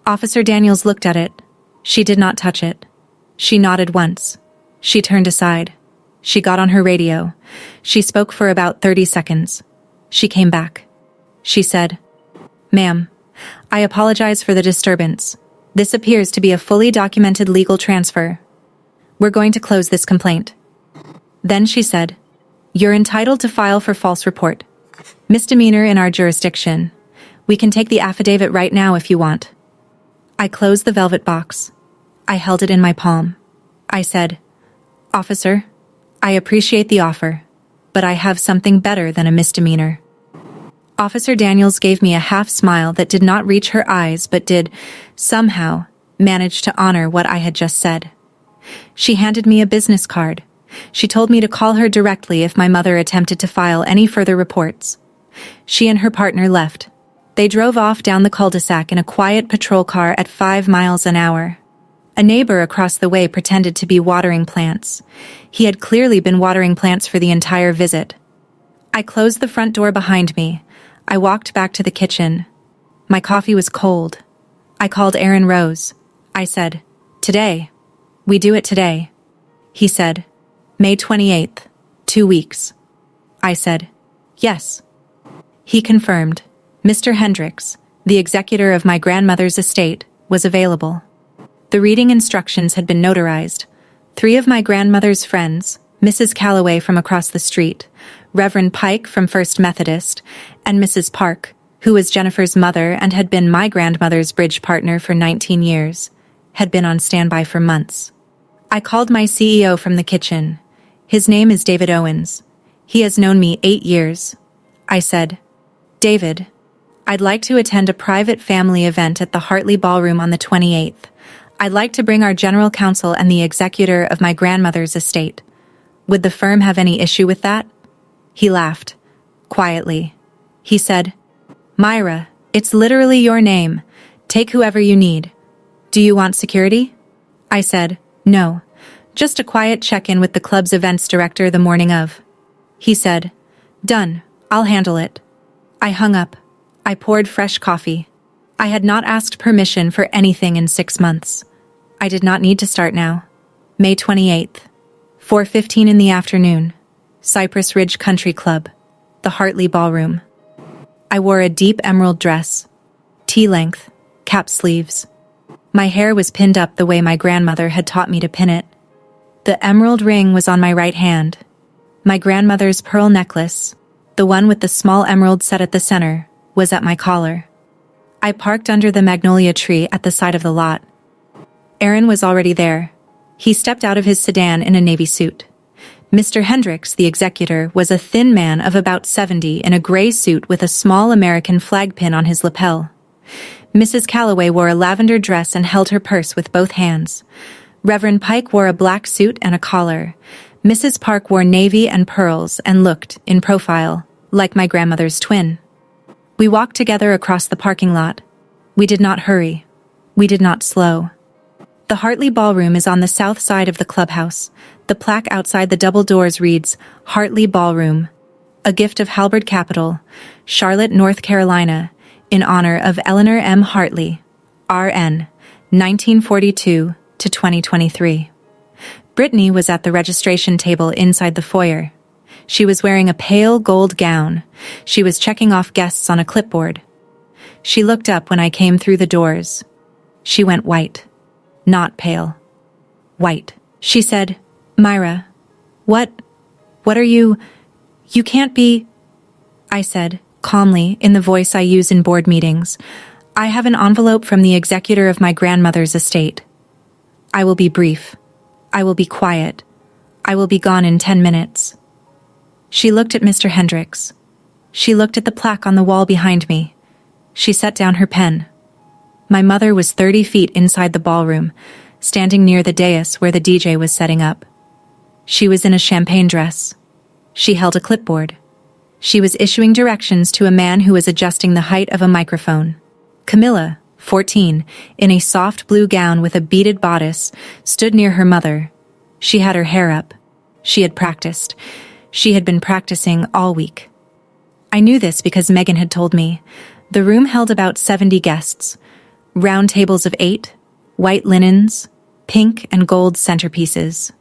S1: Officer Daniels looked at it. She did not touch it. She nodded once. She turned aside. She got on her radio. She spoke for about 30 seconds. She came back. She said, "Ma'am, I apologize for the disturbance. This appears to be a fully documented legal transfer. We're going to close this complaint." Then she said, "You're entitled to file for false report. Misdemeanor in our jurisdiction. We can take the affidavit right now if you want." I closed the velvet box. I held it in my palm. I said, "Officer, I appreciate the offer, but I have something better than a misdemeanor." Officer Daniels gave me a half smile that did not reach her eyes but did, somehow, manage to honor what I had just said. She handed me a business card. She told me to call her directly if my mother attempted to file any further reports. She and her partner left. They drove off down the cul-de-sac in a quiet patrol car at 5 miles an hour. A neighbor across the way pretended to be watering plants. He had clearly been watering plants for the entire visit. I closed the front door behind me. I walked back to the kitchen. My coffee was cold. I called Aaron Rose. I said, "Today. We do it today." He said, "May 28th, 2 weeks." I said, "Yes." He confirmed. Mr. Hendricks, the executor of my grandmother's estate, was available. The reading instructions had been notarized. 3 of my grandmother's friends, Mrs. Calloway from across the street, Reverend Pike from First Methodist, and Mrs. Park, who was Jennifer's mother and had been my grandmother's bridge partner for 19 years, had been on standby for months. I called my CEO from the kitchen. His name is David Owens. He has known me 8 years. I said, "David, I'd like to attend a private family event at the Hartley Ballroom on the 28th. I'd like to bring our general counsel and the executor of my grandmother's estate. Would the firm have any issue with that?" He laughed, quietly. He said, "Myra, it's literally your name. Take whoever you need. Do you want security?" I said, "No, just a quiet check-in with the club's events director the morning of." He said, "Done, I'll handle it." I hung up. I poured fresh coffee. I had not asked permission for anything in 6 months. I did not need to start now. May 28th, 4:15 in the afternoon, Cypress Ridge Country Club, the Hartley Ballroom. I wore a deep emerald dress, T-length, cap sleeves. My hair was pinned up the way my grandmother had taught me to pin it. The emerald ring was on my right hand. My grandmother's pearl necklace, the one with the small emerald set at the center, was at my collar. I parked under the magnolia tree at the side of the lot. Aaron was already there. He stepped out of his sedan in a navy suit. Mr. Hendricks, the executor, was a thin man of about 70 in a gray suit with a small American flag pin on his lapel. Mrs. Calloway wore a lavender dress and held her purse with both hands. Reverend Pike wore a black suit and a collar. Mrs. Park wore navy and pearls and looked, in profile, like my grandmother's twin. We walked together across the parking lot. We did not hurry. We did not slow. The Hartley Ballroom is on the south side of the clubhouse. The plaque outside the double doors reads, "Hartley Ballroom, a gift of Halberd Capital, Charlotte, North Carolina, in honor of Eleanor M. Hartley, R.N., 1942 to 2023. Brittany was at the registration table inside the foyer. She was wearing a pale gold gown. She was checking off guests on a clipboard. She looked up when I came through the doors. She went white. Not pale. White. She said, "Myra, what are you can't be..." I said, calmly, in the voice I use in board meetings, "I have an envelope from the executor of my grandmother's estate. I will be brief. I will be quiet. I will be gone in 10 minutes. She looked at Mr. Hendricks. She looked at the plaque on the wall behind me. She set down her pen. My mother was 30 feet inside the ballroom, standing near the dais where the DJ was setting up. She was in a champagne dress. She held a clipboard. She was issuing directions to a man who was adjusting the height of a microphone. "Camilla, 14, in a soft blue gown with a beaded bodice, stood near her mother. She had her hair up. She had practiced. She had been practicing all week. I knew this because Megan had told me. The room held about 70 guests. Round tables of 8, white linens, pink and gold centerpieces.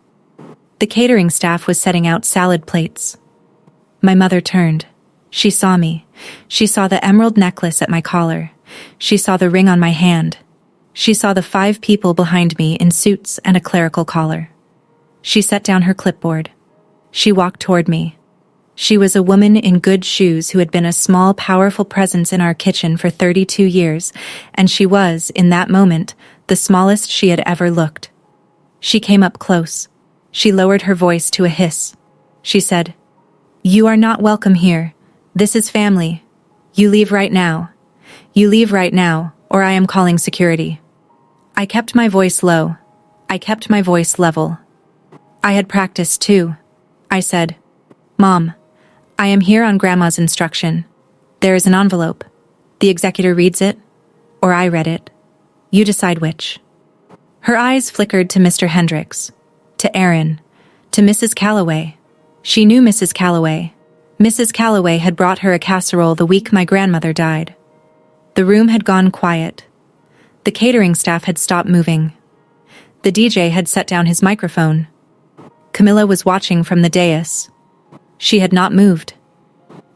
S1: The catering staff was setting out salad plates. My mother turned. She saw me. She saw the emerald necklace at my collar. She saw the ring on my hand. She saw the 5 people behind me in suits and a clerical collar. She set down her clipboard. She walked toward me. She was a woman in good shoes who had been a small, powerful presence in our kitchen for 32 years, and she was, in that moment, the smallest she had ever looked. She came up close. She lowered her voice to a hiss. She said, "You are not welcome here. This is family. You leave right now. You leave right now, or I am calling security." I kept my voice low. I kept my voice level. I had practiced too. I said, "Mom, I am here on Grandma's instruction. There is an envelope. The executor reads it, or I read it. You decide which." Her eyes flickered to Mr. Hendricks, to Aaron, to Mrs. Calloway. She knew Mrs. Calloway. Mrs. Calloway had brought her a casserole the week my grandmother died. The room had gone quiet. The catering staff had stopped moving. The DJ had set down his microphone. Camilla was watching from the dais. She had not moved.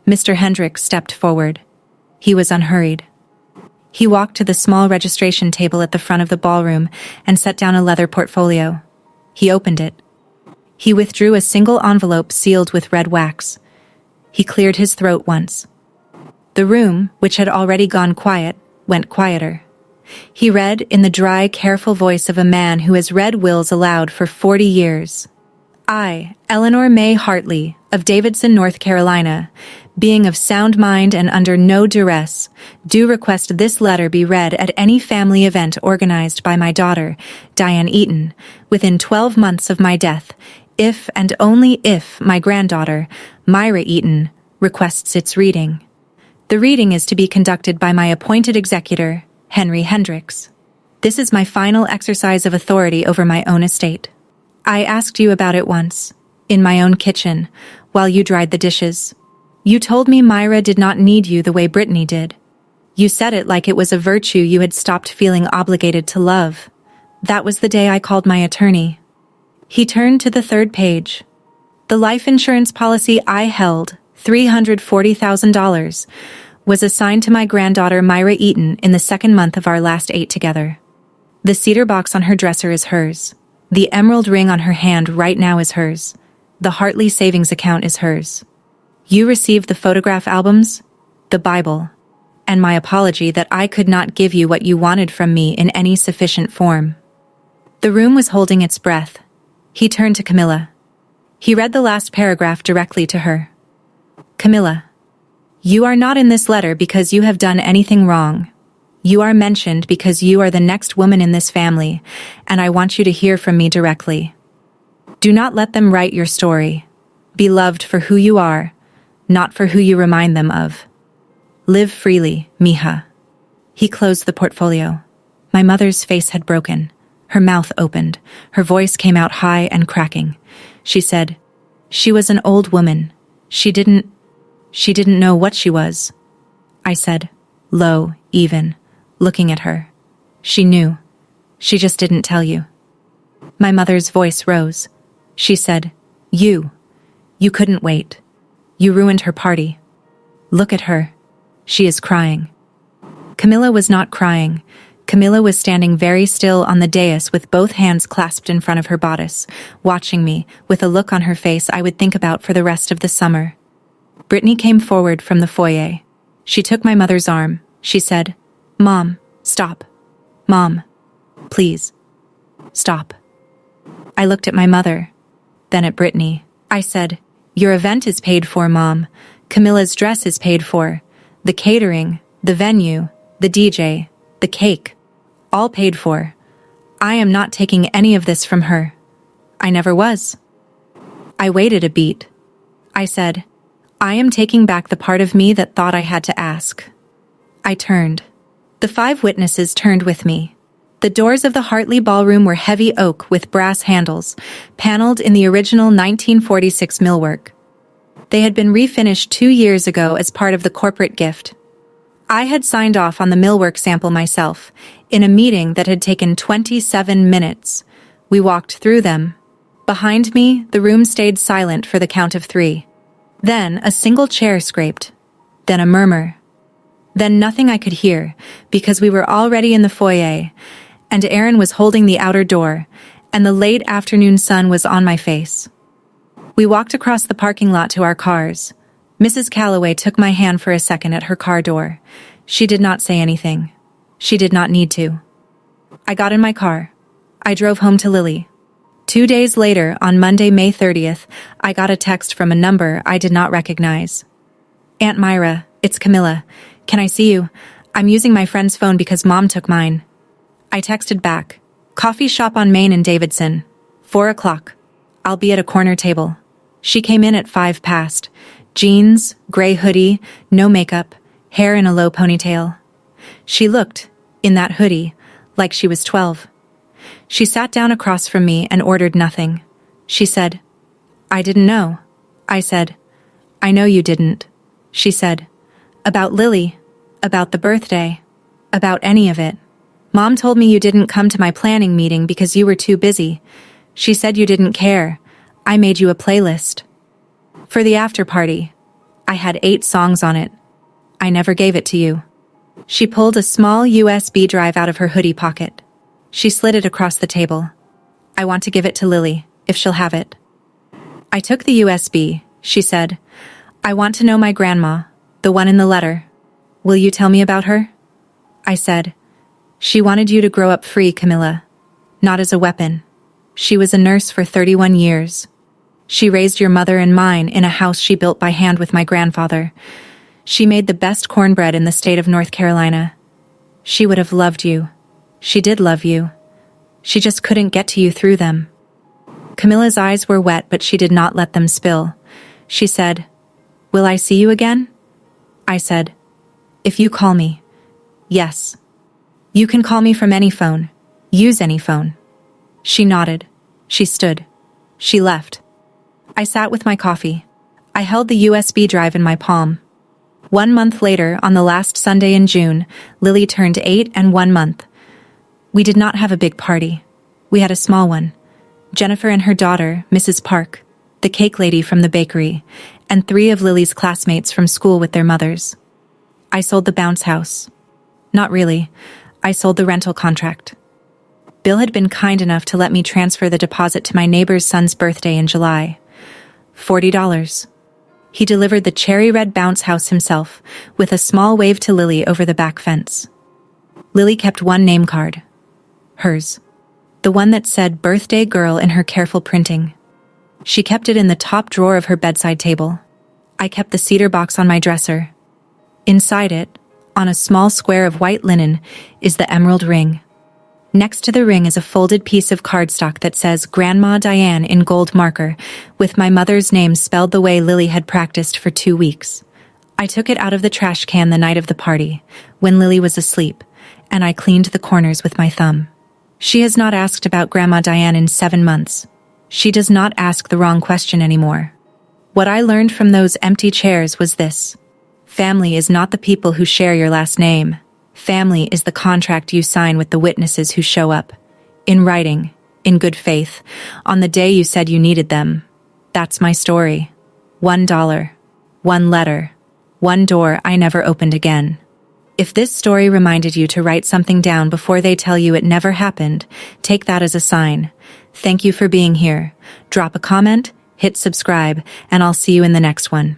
S1: Mr. Hendricks stepped forward. He was unhurried. He walked to the small registration table at the front of the ballroom and set down a leather portfolio. He opened it. He withdrew a single envelope sealed with red wax. He cleared his throat once. The room, which had already gone quiet, went quieter. He read in the dry, careful voice of a man who has read wills aloud for 40 years. I, Eleanor May Hartley, of Davidson, North Carolina, being of sound mind and under no duress, do request this letter be read at any family event organized by my daughter, Diane Eaton, within 12 months of my death, if and only if my granddaughter, Myra Eaton, requests its reading. The reading is to be conducted by my appointed executor, Henry Hendricks. This is my final exercise of authority over my own estate. I asked you about it once, in my own kitchen, while you dried the dishes. You told me Myra did not need you the way Brittany did. You said it like it was a virtue you had stopped feeling obligated to love. That was the day I called my attorney. He turned to the 3rd page. The life insurance policy I held, $340,000, was assigned to my granddaughter Myra Eaton in the 2nd month of our last 8 together. The cedar box on her dresser is hers. The emerald ring on her hand right now is hers. The Hartley savings account is hers. You received the photograph albums, the Bible, and my apology that I could not give you what you wanted from me in any sufficient form. The room was holding its breath. He turned to Camilla. He read the last paragraph directly to her. Camilla, you are not in this letter because you have done anything wrong. You are mentioned because you are the next woman in this family, and I want you to hear from me directly. Do not let them write your story. Be loved for who you are, not for who you remind them of. Live freely, mija. He closed the portfolio. My mother's face had broken. Her mouth opened. Her voice came out high and cracking. She said, "She was an old woman. She didn't know what she was." I said, low, even, looking at her. She knew. She just didn't tell you. My mother's voice rose. She said, You couldn't wait. You ruined her party. Look at her. She is crying." Camilla was not crying. Camilla was standing very still on the dais with both hands clasped in front of her bodice, watching me, with a look on her face I would think about for the rest of the summer. Brittany came forward from the foyer. She took my mother's arm. She said, "Mom, stop. Mom, please, stop." I looked at my mother, then at Brittany. I said, "Your event is paid for, Mom. Camilla's dress is paid for. The catering, the venue, the DJ, the cake, all paid for. I am not taking any of this from her. I never was." I waited a beat. I said, "I am taking back the part of me that thought I had to ask." I turned. The 5 witnesses turned with me. The doors of the Hartley Ballroom were heavy oak with brass handles, paneled in the original 1946 millwork. They had been refinished 2 years ago as part of the corporate gift. I had signed off on the millwork sample myself, in a meeting that had taken 27 minutes. We walked through them. Behind me, the room stayed silent for the count of 3. Then a single chair scraped. Then a murmur. Then nothing I could hear, because we were already in the foyer, and Aaron was holding the outer door, and the late afternoon sun was on my face. We walked across the parking lot to our cars. Mrs. Calloway took my hand for a second at her car door. She did not say anything. She did not need to. I got in my car. I drove home to Lily. 2 days later, on Monday, May 30th, I got a text from a number I did not recognize. Aunt Myra, it's Camilla. Can I see you? I'm using my friend's phone because Mom took mine. I texted back. Coffee shop on Main and Davidson. 4 o'clock. I'll be at a corner table. She came in at 5 past. Jeans, gray hoodie, no makeup, hair in a low ponytail. She looked, in that hoodie, like she was 12. She sat down across from me and ordered nothing. She said, I didn't know. I said, I know you didn't. She said, about Lily, about the birthday, about any of it. Mom told me you didn't come to my planning meeting because you were too busy. She said you didn't care. I made you a playlist. For the after party, I had 8 songs on it. I never gave it to you. She pulled a small USB drive out of her hoodie pocket. She slid it across the table. I want to give it to Lily, if she'll have it. I took the USB, she said. I want to know my grandma, the one in the letter. Will you tell me about her? I said, she wanted you to grow up free, Camilla. Not as a weapon. She was a nurse for 31 years. She raised your mother and mine in a house she built by hand with my grandfather. She made the best cornbread in the state of North Carolina. She would have loved you. She did love you. She just couldn't get to you through them. Camilla's eyes were wet, but she did not let them spill. She said, will I see you again? I said, if you call me. Yes. You can call me from any phone. Use any phone. She nodded. She stood. She left. I sat with my coffee. I held the USB drive in my palm. 1 month later, on the last Sunday in June, Lily turned 8 and 1 month. We did not have a big party. We had a small one. Jennifer and her daughter, Mrs. Park, the cake lady from the bakery, and 3 of Lily's classmates from school with their mothers. I sold the bounce house. Not really. I sold the rental contract. Bill had been kind enough to let me transfer the deposit to my neighbor's son's birthday in July. $40. He delivered the cherry red bounce house himself, with a small wave to Lily over the back fence. Lily kept one name card. Hers. The one that said birthday girl in her careful printing. She kept it in the top drawer of her bedside table. I kept the cedar box on my dresser. Inside it, on a small square of white linen, is the emerald ring. Next to the ring is a folded piece of cardstock that says Grandma Diane in gold marker, with my mother's name spelled the way Lily had practiced for 2 weeks. I took it out of the trash can the night of the party, when Lily was asleep, and I cleaned the corners with my thumb. She has not asked about Grandma Diane in 7 months. She does not ask the wrong question anymore. What I learned from those empty chairs was this. Family is not the people who share your last name. Family is the contract you sign with the witnesses who show up. In writing, in good faith, on the day you said you needed them. That's my story. $1, 1 letter, 1 door I never opened again. If this story reminded you to write something down before they tell you it never happened, take that as a sign. Thank you for being here. Drop a comment, hit subscribe, and I'll see you in the next one.